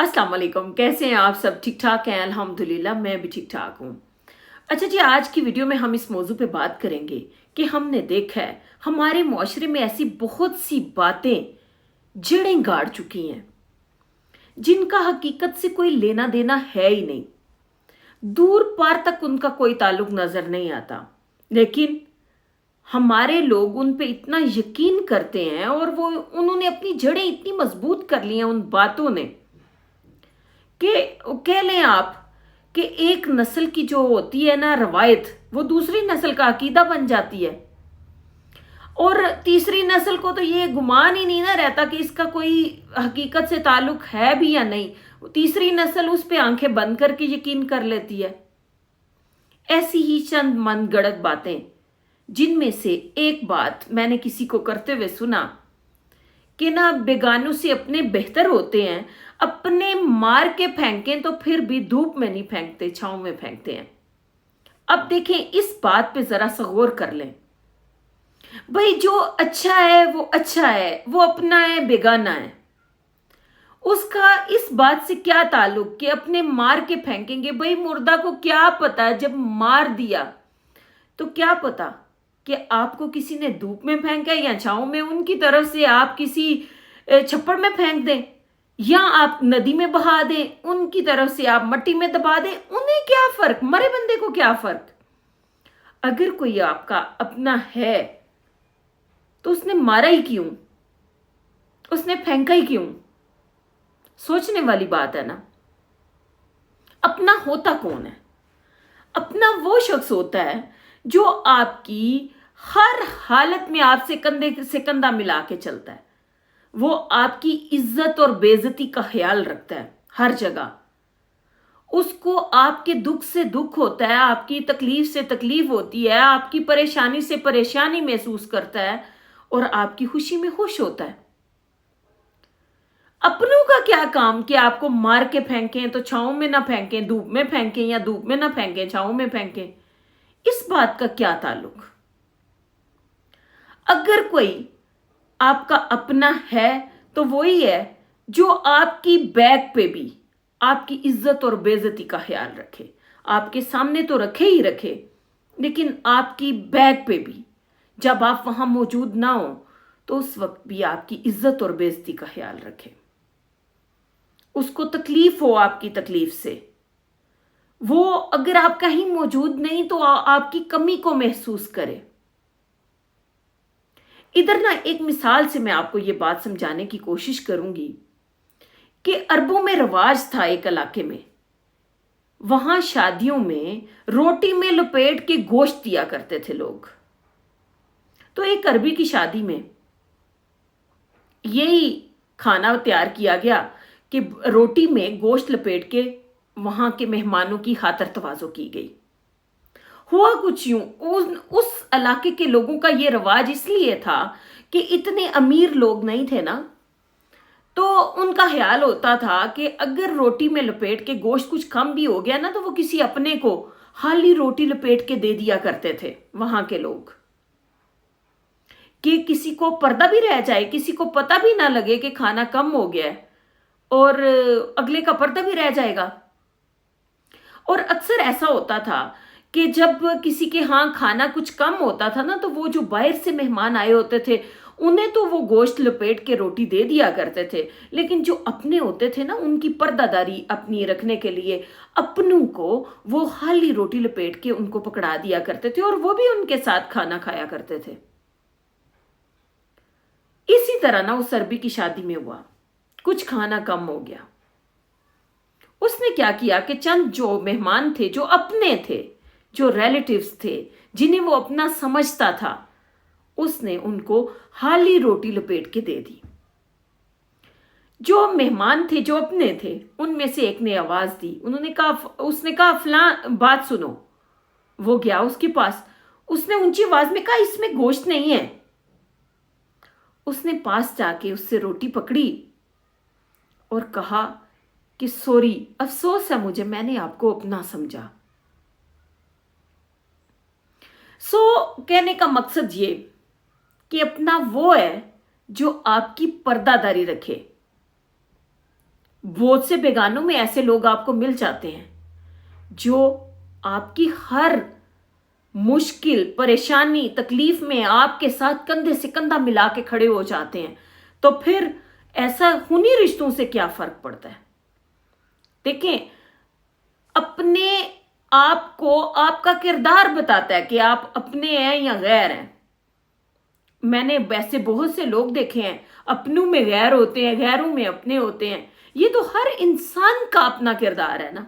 अस्सलाम वालेकुम। कैसे हैं आप सब? ठीक ठाक हैं? अल्हम्दुलिल्लाह मैं भी ठीक ठाक हूँ। अच्छा जी, आज की वीडियो में हम इस मौजू पे बात करेंगे कि हमने देखा है हमारे मुआशरे में ऐसी बहुत सी बातें जड़ें गाड़ चुकी हैं जिनका हकीकत से कोई लेना देना है ही नहीं। दूर पार तक उनका कोई ताल्लुक नजर नहीं आता, लेकिन हमारे लोग उन पे इतना यकीन करते हैं और वो उन्होंने अपनी जड़ें इतनी मजबूत कर ली हैं उन बातों ने कि कह लें आप कि एक नस्ल की जो होती है ना रवायत, वो दूसरी नस्ल का अकीदा बन जाती है और तीसरी नस्ल को तो ये गुमान ही नहीं ना रहता कि इसका कोई हकीकत से ताल्लुक है भी या नहीं। तीसरी नस्ल उस पे आंखें बंद करके यकीन कर लेती है। ऐसी ही चंद मनगढ़ंत बातें, जिनमें से एक बात मैंने किसी को करते हुए सुना कि ना बेगानों से अपने बेहतर होते हैं, अपने मार के फेंकें तो फिर भी धूप में नहीं फेंकते, छांव में फेंकते हैं। अब देखें, इस बात पे जरा सा गौर कर लें। भाई जो अच्छा है वो अच्छा है, वो अपना है बेगाना है, उसका इस बात से क्या ताल्लुक कि अपने मार के फेंकेंगे। भाई मुर्दा को क्या पता, जब मार दिया तो क्या पता कि आपको किसी ने धूप में फेंका या छांव में। उनकी तरफ से आप किसी छप्पड़ में फेंक दें या आप नदी में बहा दें, उनकी तरफ से आप मट्टी में दबा दें, उन्हें क्या फर्क, मरे बंदे को क्या फर्क। अगर कोई आपका अपना है तो उसने मारा ही क्यों, उसने फेंका ही क्यों? सोचने वाली बात है ना। अपना होता कौन है? अपना वो शख्स होता है जो आपकी हर हालत में आपसे कंधे से कंधा मिला के चलता है। वो आपकी इज्जत और बेइज्जती का ख्याल रखता है हर जगह। उसको आपके दुख से दुख होता है, आपकी तकलीफ से तकलीफ होती है, आपकी परेशानी से परेशानी महसूस करता है और आपकी खुशी में खुश होता है। अपनों का क्या काम कि आपको मार के फेंकें तो छांव में ना फेंकें, धूप में फेंकें, या धूप में ना फेंकें छांव में फेंकें। इस बात का क्या ताल्लुक? अगर कोई आपका अपना है तो वही है जो आपकी बैक पे भी आपकी इज्जत और बेइज्जती का ख्याल रखे। आपके सामने तो रखे ही रखे, लेकिन आपकी बैक पे भी जब आप वहां मौजूद ना हो तो उस वक्त भी आपकी इज्जत और बेइज्जती का ख्याल रखे। उसको तकलीफ हो आपकी तकलीफ से, वो अगर आप कहीं मौजूद नहीं तो आपकी कमी को महसूस करे। इधर ना एक मिसाल से मैं आपको ये बात समझाने की कोशिश करूंगी कि अरबों में रिवाज था एक इलाके में, वहां शादियों में रोटी में लपेट के गोश्त दिया करते थे लोग। तो एक अरबी की शादी में यही खाना तैयार किया गया कि रोटी में गोश्त लपेट के वहां के मेहमानों की खातर तवाज़ो की गई। हुआ कुछ यूं, उस इलाके के लोगों का ये रिवाज इसलिए था कि इतने अमीर लोग नहीं थे ना, तो उनका ख्याल होता था कि अगर रोटी में लपेट के गोश्त कुछ कम भी हो गया ना तो वो किसी अपने को खाली रोटी लपेट के दे दिया करते थे वहां के लोग, कि किसी को पर्दा भी रह जाए, किसी को पता भी ना लगे कि खाना कम हो गया है और अगले का पर्दा भी रह जाएगा। और अक्सर ऐसा होता था कि जब किसी के यहाँ खाना कुछ कम होता था ना तो वो जो बाहर से मेहमान आए होते थे उन्हें तो वो गोश्त लपेट के रोटी दे दिया करते थे, लेकिन जो अपने होते थे ना उनकी पर्दादारी अपनी रखने के लिए अपनों को वो खाली रोटी लपेट के उनको पकड़ा दिया करते थे और वो भी उनके साथ खाना खाया करते थे। इसी तरह ना उस अरबी की शादी में हुआ, कुछ खाना कम हो गया। उसने क्या किया कि चंद जो मेहमान थे, जो अपने थे, जो रिलेटिव्स थे, जिन्हें वो अपना समझता था, उसने उनको खाली रोटी लपेट के दे दी। जो मेहमान थे, जो अपने थे, उनमें से एक ने आवाज दी। उसने कहा फलां बात सुनो। वो गया उसके पास, उसने ऊंची आवाज में कहा इसमें गोश्त नहीं है। उसने पास जाके उससे रोटी पकड़ी और कहा कि सॉरी, अफसोस है मुझे, मैंने आपको अपना समझा। कहने का मकसद ये कि अपना वो है जो आपकी पर्दादारी रखे, बहुत से बेगानों में ऐसे लोग आपको मिल जाते हैं जो आपकी हर मुश्किल, परेशानी, तकलीफ में आपके साथ कंधे से कंधा मिला के खड़े हो जाते हैं। तो फिर ऐसा उन्हीं रिश्तों से क्या फर्क पड़ता है? देखें, अपने आप को आपका किरदार बताता है कि आप अपने हैं या गैर हैं। मैंने वैसे बहुत से लोग देखे हैं, अपनों में गैर होते हैं, गैरों में अपने होते हैं। ये तो हर इंसान का अपना किरदार है ना।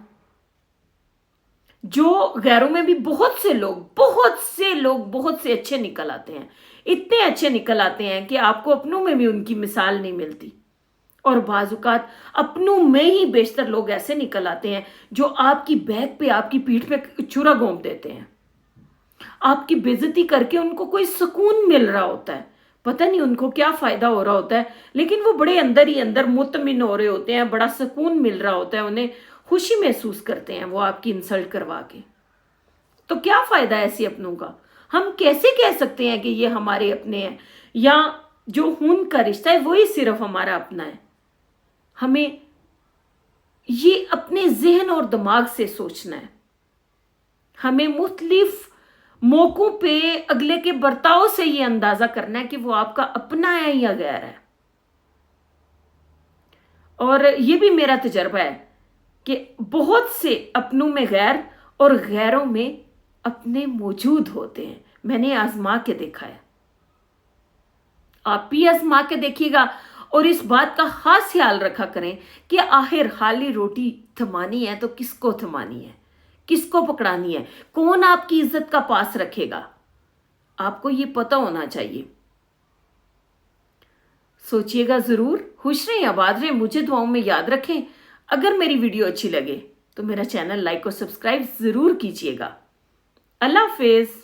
जो गैरों में भी बहुत से लोग बहुत से अच्छे निकल आते हैं, इतने अच्छे निकल आते हैं कि आपको अपनों में भी उनकी मिसाल नहीं मिलती। और बाजुकात अपनों में ही बेशतर लोग ऐसे निकल आते हैं जो आपकी बैक पे, आपकी पीठ पे छुरा घोंप देते हैं, आपकी बेइज्जती करके उनको कोई सुकून मिल रहा होता है। पता नहीं उनको क्या फायदा हो रहा होता है, लेकिन वो बड़े अंदर ही अंदर मुतमिन हो रहे होते हैं, बड़ा सुकून मिल रहा होता है, उन्हें खुशी महसूस करते हैं वो आपकी इंसल्ट करवा के। तो क्या फायदा है ऐसे अपनों का? हम कैसे कह सकते हैं कि ये हमारे अपने हैं, या जो खून का रिश्ता है वही सिर्फ हमारा अपना है? हमें ये अपने जहन और दिमाग से सोचना है। हमें मुख्तलिफ मौकों पे अगले के बर्ताव से ये अंदाजा करना है कि वो आपका अपना है या गैर है। और ये भी मेरा तजर्बा है कि बहुत से अपनों में गैर और गैरों में अपने मौजूद होते हैं। मैंने आजमा के देखा है, आप भी आजमा के देखिएगा। और इस बात का खास ख्याल रखा करें कि आखिर खाली रोटी थमानी है तो किसको थमानी है, किसको पकड़ानी है, कौन आपकी इज्जत का पास रखेगा, आपको ये पता होना चाहिए। सोचिएगा जरूर। खुश रहें, आबाद रहें, मुझे दुआओं में याद रखें। अगर मेरी वीडियो अच्छी लगे तो मेरा चैनल लाइक और सब्सक्राइब जरूर कीजिएगा। अल्लाह हाफिज।